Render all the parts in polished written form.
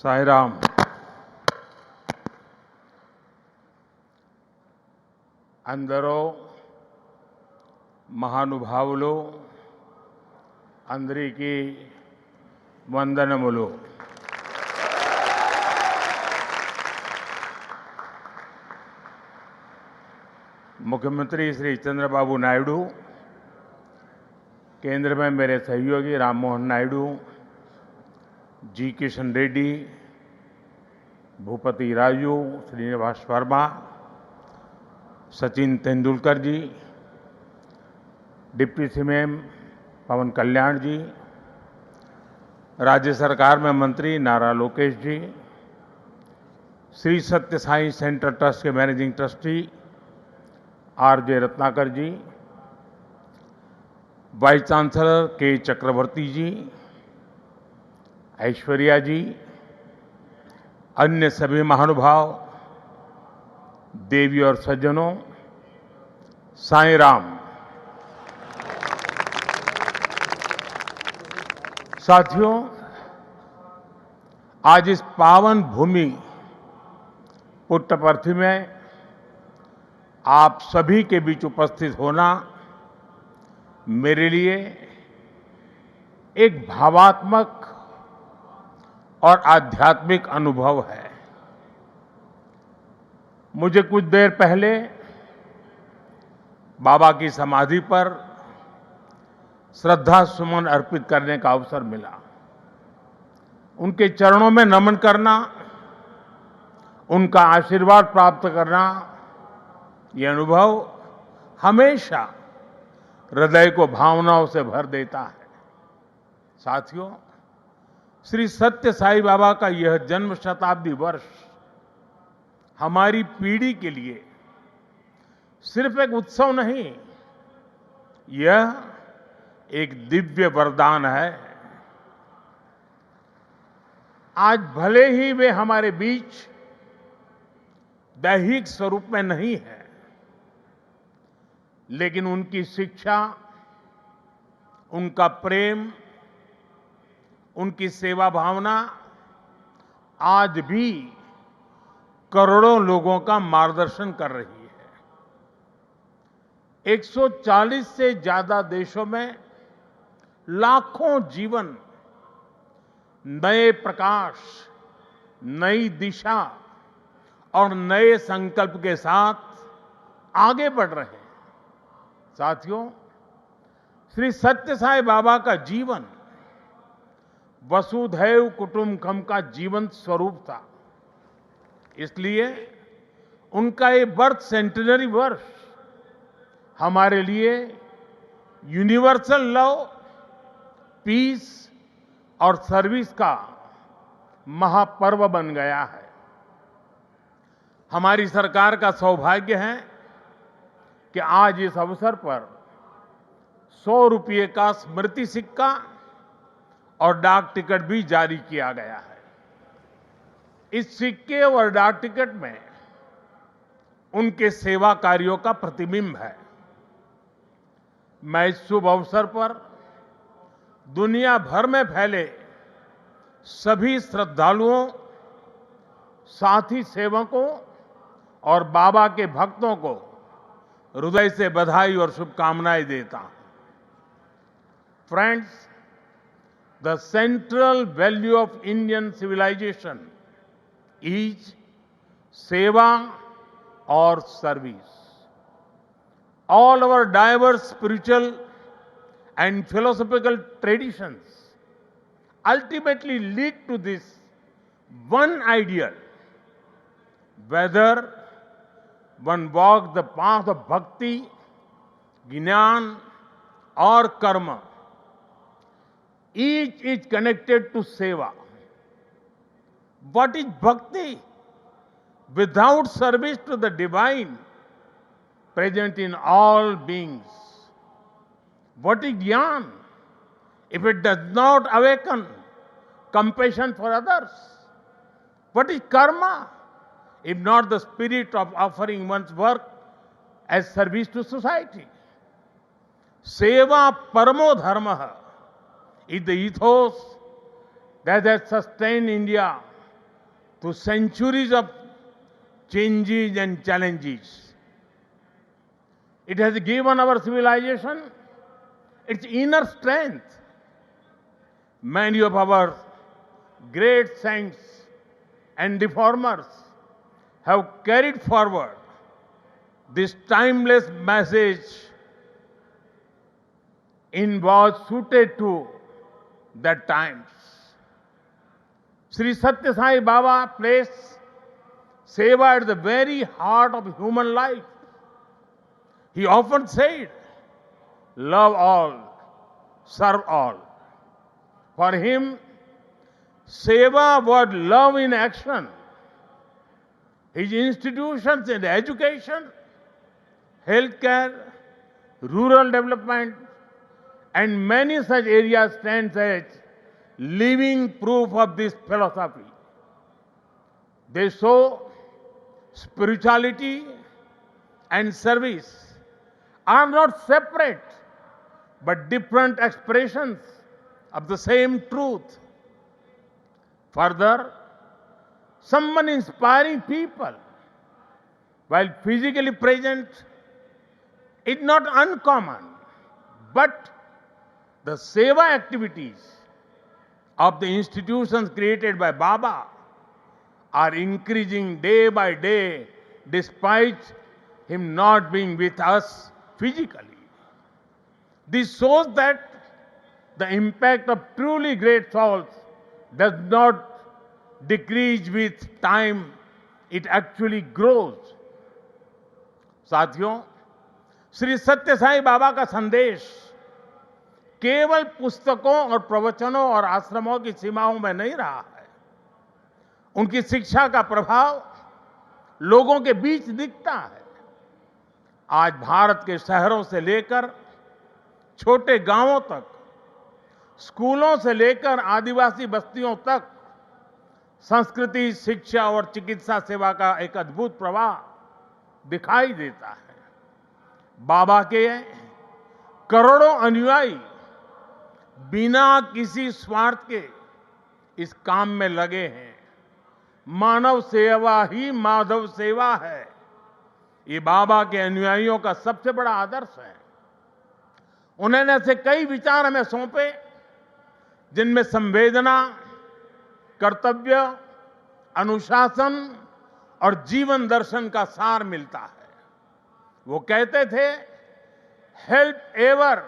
సాయిరామ్. అందరూ మహానుభావులు, అందరికీ వందనములు. मुख्यमंत्री श्री चंद्रबाबू नायडू, केंद्र में मेरे सहयोगी राम मोहन नायडू, जी किशन रेड्डी, भूपति राजू, श्रीनिवास वर्मा, सचिन तेंदुलकर जी, डिप्टी सीएम पवन कल्याण जी, राज्य सरकार में मंत्री नारा लोकेश जी, श्री सत्य साई सेंटर ट्रस्ट के मैनेजिंग ट्रस्टी आर.जे. रत्नाकर जी, वाइस चांसलर के चक्रवर्ती जी, ऐश्वर्या जी, अन्य सभी महानुभाव, देवी और सज्जनों, साईं राम। साथियों, आज इस पावन भूमि पुट्टपर्थी में आप सभी के बीच उपस्थित होना मेरे लिए एक भावात्मक और आध्यात्मिक अनुभव है। मुझे कुछ देर पहले बाबा की समाधि पर श्रद्धा सुमन अर्पित करने का अवसर मिला। उनके चरणों में नमन करना, उनका आशीर्वाद प्राप्त करना, ये अनुभव हमेशा हृदय को भावनाओं से भर देता है। साथियों, श्री सत्य साई बाबा का यह जन्म शताब्दी वर्ष हमारी पीढ़ी के लिए सिर्फ एक उत्सव नहीं, यह एक दिव्य वरदान है। आज भले ही वे हमारे बीच दैहिक स्वरूप में नहीं है, लेकिन उनकी शिक्षा, उनका प्रेम, उनकी सेवा भावना आज भी करोड़ों लोगों का मार्गदर्शन कर रही है। 140 से ज्यादा देशों में लाखों जीवन नए प्रकाश, नई दिशा और नए संकल्प के साथ आगे बढ़ रहे हैं। साथियों, श्री सत्य साई बाबा का जीवन वसुधैव कुटुंबकम का जीवंत स्वरूप था। इसलिए उनका ये बर्थ सेंटिनरी वर्ष हमारे लिए यूनिवर्सल लव, पीस और सर्विस का महापर्व बन गया है। हमारी सरकार का सौभाग्य है कि आज इस अवसर पर 100 रुपये का स्मृति सिक्का और डाक टिकट भी जारी किया गया है। इस सिक्के और डाक टिकट में उनके सेवा कार्यों का प्रतिबिंब है। मैं इस शुभ अवसर पर दुनिया भर में फैले सभी श्रद्धालुओं, साथी सेवकों और बाबा के भक्तों को हृदय से बधाई और शुभकामनाएं देता हूं। Friends, the central value of Indian civilisation is seva और service. All our diverse spiritual and philosophical traditions ultimately lead to this one ideal. Whether one walks the path of bhakti, jnana or karma, each is connected to seva. What is bhakti? Without service to the divine present in all beings. What is jnana? If it does not awaken compassion for others. What is karma? If not the spirit of offering one's work as service to society. Seva paramo dharma is the ethos that has sustained India through centuries of changes and challenges. It has given our civilization its inner strength. Many of our great saints and reformers have carried forward this timeless message in was suited to that times. Sri Satya Sai Baba placed seva at the very heart of human life. He often said, love all, serve all. For him, seva was love in action. His institutions in education, healthcare, rural development, and many such areas stand as living proof of this philosophy. They show spirituality and service are not separate but different expressions of the same truth. Further, someone inspiring people while physically present is not uncommon, but the seva activities of the institutions created by Baba are increasing day by day despite him not being with us physically. This shows that the impact of truly great souls does not decrease with time, it actually grows. साथियों, श्री सत्य साई बाबा का संदेश केवल पुस्तकों और प्रवचनों और आश्रमों की सीमाओं में नहीं रहा है। उनकी शिक्षा का प्रभाव लोगों के बीच दिखता है। आज भारत के शहरों से लेकर छोटे गांवों तक, स्कूलों से लेकर आदिवासी बस्तियों तक संस्कृति, शिक्षा और चिकित्सा सेवा का एक अद्भुत प्रवाह दिखाई देता है। बाबा के करोड़ों अनुयायी बिना किसी स्वार्थ के इस काम में लगे हैं। मानव सेवा ही माधव सेवा है। ये बाबा के अनुयायियों का सबसे बड़ा आदर्श है। उन्होंने ऐसे कई विचार हमें सौंपे जिनमें संवेदना, कर्तव्य, अनुशासन और जीवन दर्शन का सार मिलता है। वो कहते थे, help ever,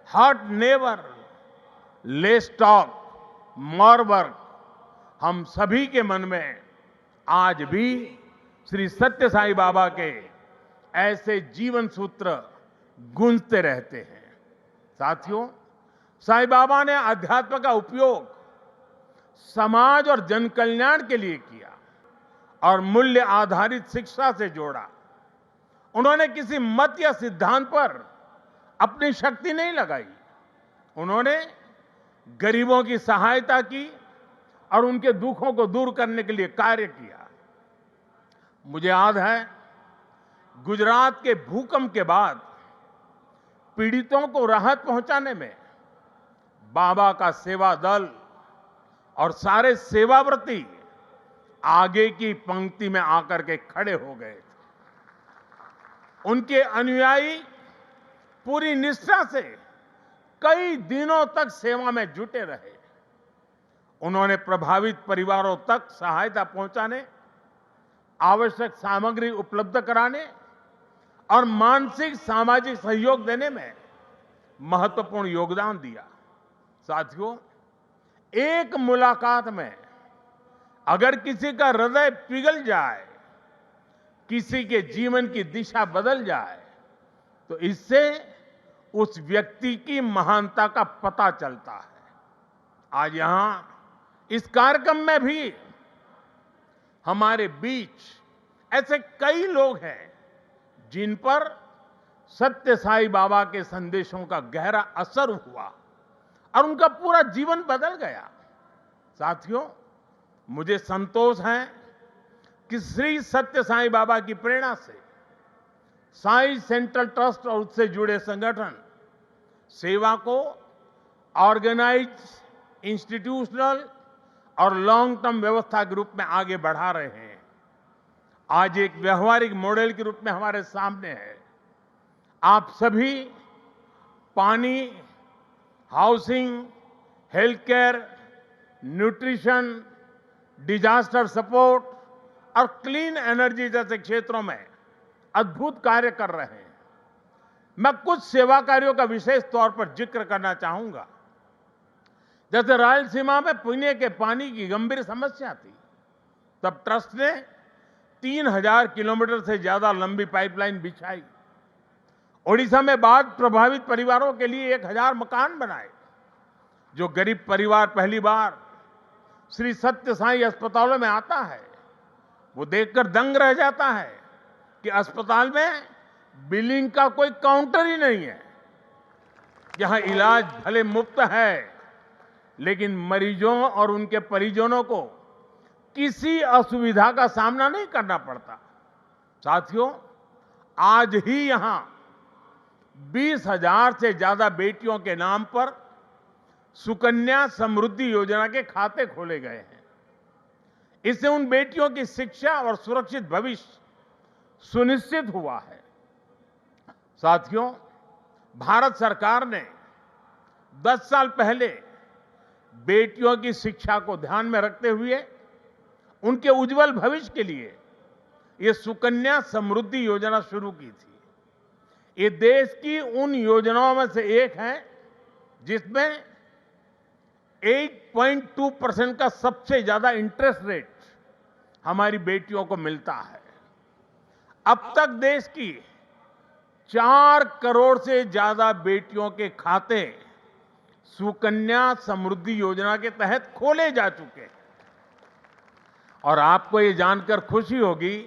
hurt never, less talk, more work. हम सभी के मन में आज भी श्री सत्य साई बाबा के ऐसे जीवन सूत्र गूंजते रहते हैं। साथियों, साई बाबा ने अध्यात्म का उपयोग समाज और जन कल्याण के लिए किया और मूल्य आधारित शिक्षा से जोड़ा। उन्होंने किसी मत या सिद्धांत पर अपनी शक्ति नहीं लगाई। उन्होंने गरीबों की सहायता की और उनके दुखों को दूर करने के लिए कार्य किया। मुझे याद है, गुजरात के भूकंप के बाद पीड़ितों को राहत पहुंचाने में बाबा का सेवा दल और सारे सेवाव्रती आगे की पंक्ति में आकर के खड़े हो गए थे। उनके अनुयायी पूरी निष्ठा से कई दिनों तक सेवा में जुटे रहे। उन्होंने प्रभावित परिवारों तक सहायता पहुंचाने, आवश्यक सामग्री उपलब्ध कराने और मानसिक सामाजिक सहयोग देने में महत्वपूर्ण योगदान दिया। साथियों, एक मुलाकात में अगर किसी का हृदय पिघल जाए, किसी के जीवन की दिशा बदल जाए, तो इससे उस व्यक्ति की महानता का पता चलता है। आज यहां इस कार्यक्रम में भी हमारे बीच ऐसे कई लोग हैं जिन पर सत्य साई बाबा के संदेशों का गहरा असर हुआ और उनका पूरा जीवन बदल गया। साथियों, मुझे संतोष है कि श्री सत्य साई बाबा की प्रेरणा से साई सेंट्रल ट्रस्ट और उससे जुड़े संगठन सेवा को ऑर्गेनाइज, इंस्टीट्यूशनल और लॉन्ग टर्म व्यवस्था के रूप में आगे बढ़ा रहे हैं, आज एक व्यवहारिक मॉडल के रूप में हमारे सामने है। आप सभी पानी, housing, health care, nutrition, disaster support और क्लीन एनर्जी जैसे क्षेत्रों में अद्भुत कार्य कर रहे हैं। मैं कुछ सेवा कार्यों का विशेष तौर पर जिक्र करना चाहूंगा। जैसे रायलसीमा में पीने के पानी की गंभीर समस्या थी, तब ट्रस्ट ने 3000 किलोमीटर से ज्यादा लंबी पाइपलाइन बिछाई। ओडिशा में बाढ़ प्रभावित परिवारों के लिए 1000 मकान बनाए। जो गरीब परिवार पहली बार श्री सत्य साई अस्पतालों में आता है, वो देखकर दंग रह जाता है कि अस्पताल में बिलिंग का कोई काउंटर ही नहीं है। यहां इलाज भले मुफ्त है, लेकिन मरीजों और उनके परिजनों को किसी असुविधा का सामना नहीं करना पड़ता। साथियों, आज ही यहां 20,000 से ज्यादा बेटियों के नाम पर सुकन्या समृद्धि योजना के खाते खोले गए हैं। इससे उन बेटियों की शिक्षा और सुरक्षित भविष्य सुनिश्चित हुआ है। साथियों, भारत सरकार ने 10 साल पहले बेटियों की शिक्षा को ध्यान में रखते हुए उनके उज्जवल भविष्य के लिए ये सुकन्या समृद्धि योजना शुरू की थी। ये देश की उन योजनाओं में से एक है जिसमें 8.2% का सबसे ज्यादा इंटरेस्ट रेट हमारी बेटियों को मिलता है। अब तक देश की 4 करोड़ से ज्यादा बेटियों के खाते सुकन्या समृद्धि योजना के तहत खोले जा चुके हैं। और आपको ये जानकर खुशी होगी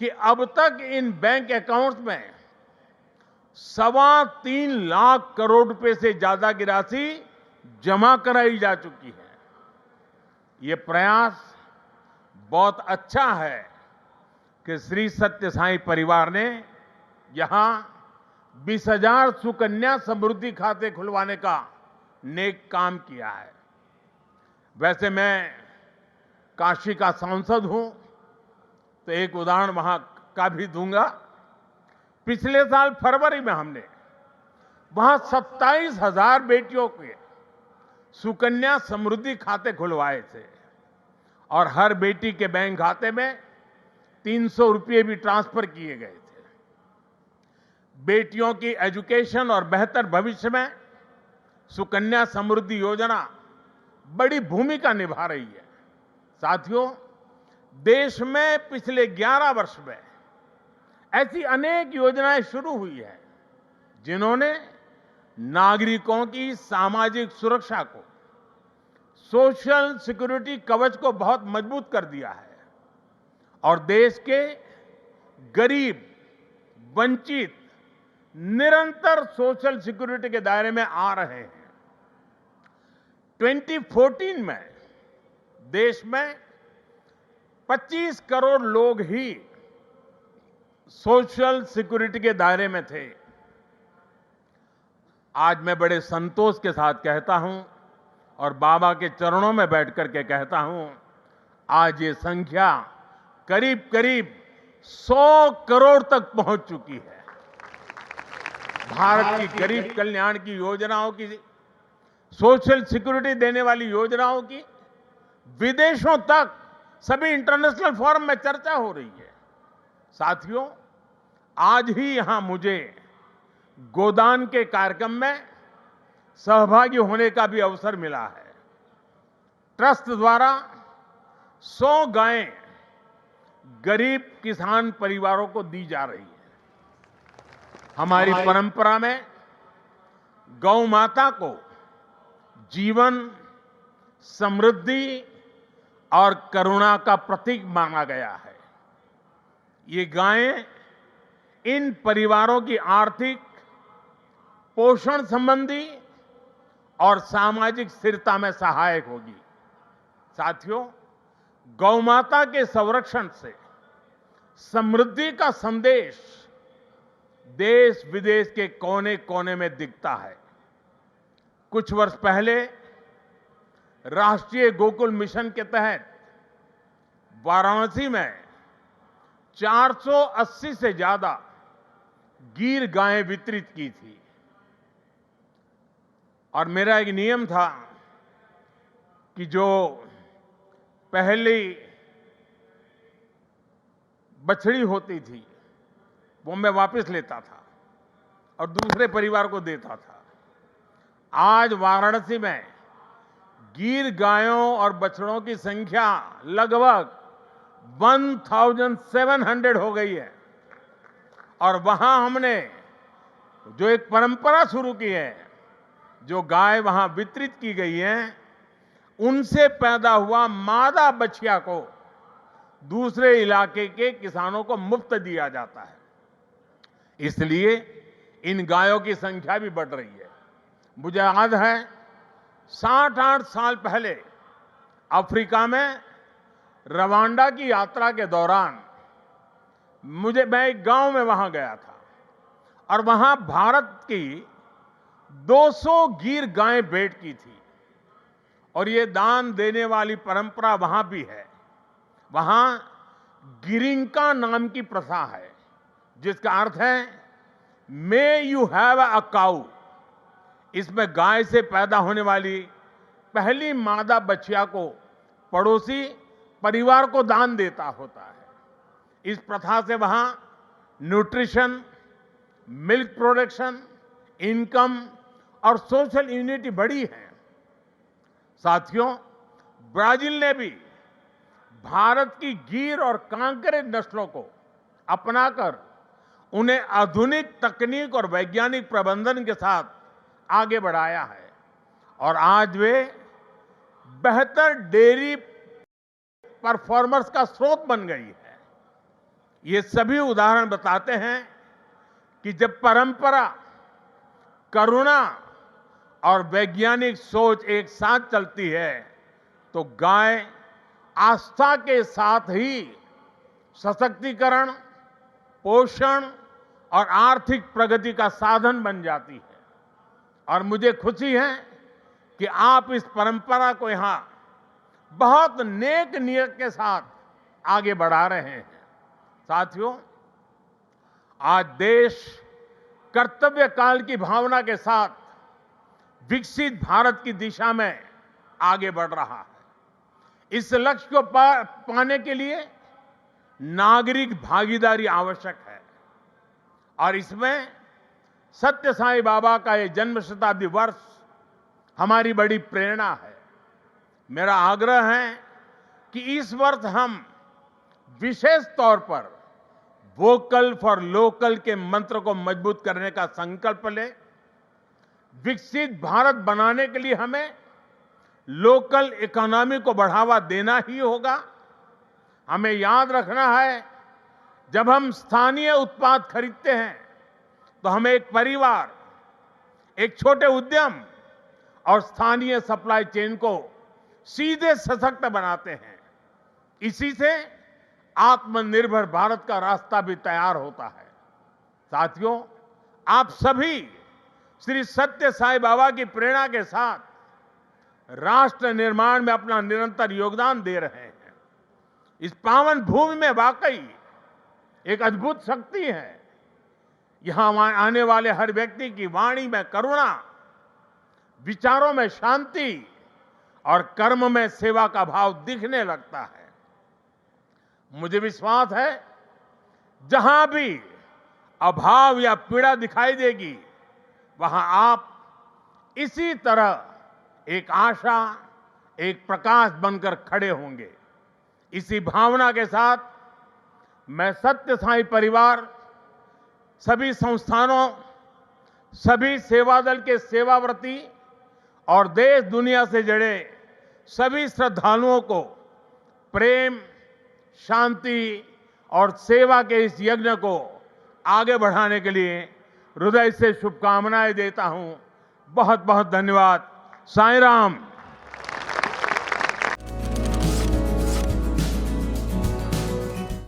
कि अब तक इन बैंक अकाउंट्स में 3.25 लाख करोड़ रुपए से ज्यादा की राशि जमा कराई जा चुकी है। ये प्रयास बहुत अच्छा है कि श्री सत्य साई परिवार ने यहां 20,000 सुकन्या समृद्धि खाते खुलवाने का नेक काम किया है। वैसे मैं काशी का सांसद हूं, तो एक उदाहरण वहां का भी दूंगा। पिछले साल फरवरी में हमने वहां 27,000 बेटियों के सुकन्या समृद्धि खाते खुलवाए थे और हर बेटी के बैंक खाते में 300 रुपये भी ट्रांसफर किए गए थे। बेटियों की एजुकेशन और बेहतर भविष्य में सुकन्या समृद्धि योजना बड़ी भूमिका निभा रही है। साथियों, देश में पिछले 11 वर्ष में ऐसी अनेक योजनाएं शुरू हुई है जिन्होंने नागरिकों की सामाजिक सुरक्षा को, सोशल सिक्योरिटी कवच को बहुत मजबूत कर दिया है और देश के गरीब, वंचित निरंतर सोशल सिक्योरिटी के दायरे में आ रहे हैं। 2014 में देश में 25 करोड़ लोग ही सोशल सिक्योरिटी के दायरे में थे। आज मैं बड़े संतोष के साथ कहता हूं और बाबा के चरणों में बैठ करके कहता हूं, आज ये संख्या करीब करीब 100 करोड़ तक पहुंच चुकी है। भारत की गरीब कल्याण की योजनाओं की, सोशल सिक्योरिटी देने वाली योजनाओं की विदेशों तक सभी इंटरनेशनल फोरम में चर्चा हो रही है। साथियों, आज ही यहां मुझे गोदान के कार्यक्रम में सहभागी होने का भी अवसर मिला है। ट्रस्ट द्वारा 100 गायें गरीब किसान परिवारों को दी जा रही है। हमारी परंपरा में गौ माता को जीवन, समृद्धि और करुणा का प्रतीक माना गया है। ये गायें इन परिवारों की आर्थिक, पोषण संबंधी और सामाजिक स्थिरता में सहायक होगी। साथियों, गौ माता के संरक्षण से समृद्धि का संदेश देश विदेश के कोने कोने में दिखता है। कुछ वर्ष पहले राष्ट्रीय गोकुल मिशन के तहत वाराणसी में 480 से ज्यादा गीर गायें वितरित की थी। और मेरा एक नियम था कि जो पहली बछड़ी होती थी वो मैं वापस लेता था और दूसरे परिवार को देता था। आज वाराणसी में गीर गायों और बछड़ों की संख्या लगभग 1700 हो गई है। और वहां हमने जो एक परंपरा शुरू की है, जो गाय वहां वितरित की गई है, उनसे पैदा हुआ मादा बछिया को दूसरे इलाके के किसानों को मुफ्त दिया जाता है। इसलिए इन गायों की संख्या भी बढ़ रही है। मुझे याद है 60-8 साल पहले अफ्रीका में रवांडा की यात्रा के दौरान मैं एक गांव में वहां गया था और वहां भारत की 200 गीर गायें भेंट की थी। और ये दान देने वाली परंपरा वहां भी है। वहां गिरिंका नाम की प्रथा है, जिसका अर्थ है मे यू हैव अ काऊ। इसमें गाय से पैदा होने वाली पहली मादा बछिया को पड़ोसी परिवार को दान देता होता है। इस प्रथा से वहां न्यूट्रिशन, मिल्क प्रोडक्शन, इनकम और सोशल यूनिटी बढ़ी है। साथियों, ब्राजील ने भी भारत की गीर और कांकरे नस्लों को अपनाकर उन्हें आधुनिक तकनीक और वैज्ञानिक प्रबंधन के साथ आगे बढ़ाया है और आज वे बेहतर डेयरी परफॉर्मर्स का स्रोत बन गई है। ये सभी उदाहरण बताते हैं कि जब परंपरा, करुणा और वैज्ञानिक सोच एक साथ चलती है तो गाय आस्था के साथ ही सशक्तिकरण, पोषण और आर्थिक प्रगति का साधन बन जाती है। और मुझे खुशी है कि आप इस परंपरा को यहां बहुत नेक नियत के साथ आगे बढ़ा रहे हैं। साथियों, आज देश कर्तव्य काल की भावना के साथ विकसित भारत की दिशा में आगे बढ़ रहा है। इस लक्ष्य को पाने के लिए नागरिक भागीदारी आवश्यक है और इसमें सत्य साईं बाबा का ये जन्म शताब्दी वर्ष हमारी बड़ी प्रेरणा है। मेरा आग्रह है कि इस वर्ष हम विशेष तौर पर वोकल फॉर लोकल के मंत्र को मजबूत करने का संकल्प लें। विकसित भारत बनाने के लिए हमें लोकल इकोनॉमी को बढ़ावा देना ही होगा। हमें याद रखना है, जब हम स्थानीय उत्पाद खरीदते हैं तो हमें एक परिवार, एक छोटे उद्यम और स्थानीय सप्लाई चेन को सीधे सशक्त बनाते हैं। इसी से आत्मनिर्भर भारत का रास्ता भी तैयार होता है। साथियों, आप सभी श्री सत्य साईं बाबा की प्रेरणा के साथ राष्ट्र निर्माण में अपना निरंतर योगदान दे रहे हैं। इस पावन भूमि में वाकई एक अद्भुत शक्ति है। यहां आने वाले हर व्यक्ति की वाणी में करुणा, विचारों में शांति और कर्म में सेवा का भाव दिखने लगता है। मुझे विश्वास है, जहां भी अभाव या पीड़ा दिखाई देगी, वहां आप इसी तरह एक आशा, एक प्रकाश बनकर खड़े होंगे। इसी भावना के साथ मैं सत्य साईं परिवार, सभी संस्थानों, सभी सेवा दल के सेवाव्रती और देश दुनिया से जुड़े सभी श्रद्धालुओं को प्रेम, शांति और सेवा के इस यज्ञ को आगे बढ़ाने के लिए हृदय से शुभकामनाएं देता हूं। बहुत बहुत धन्यवाद। साईं राम।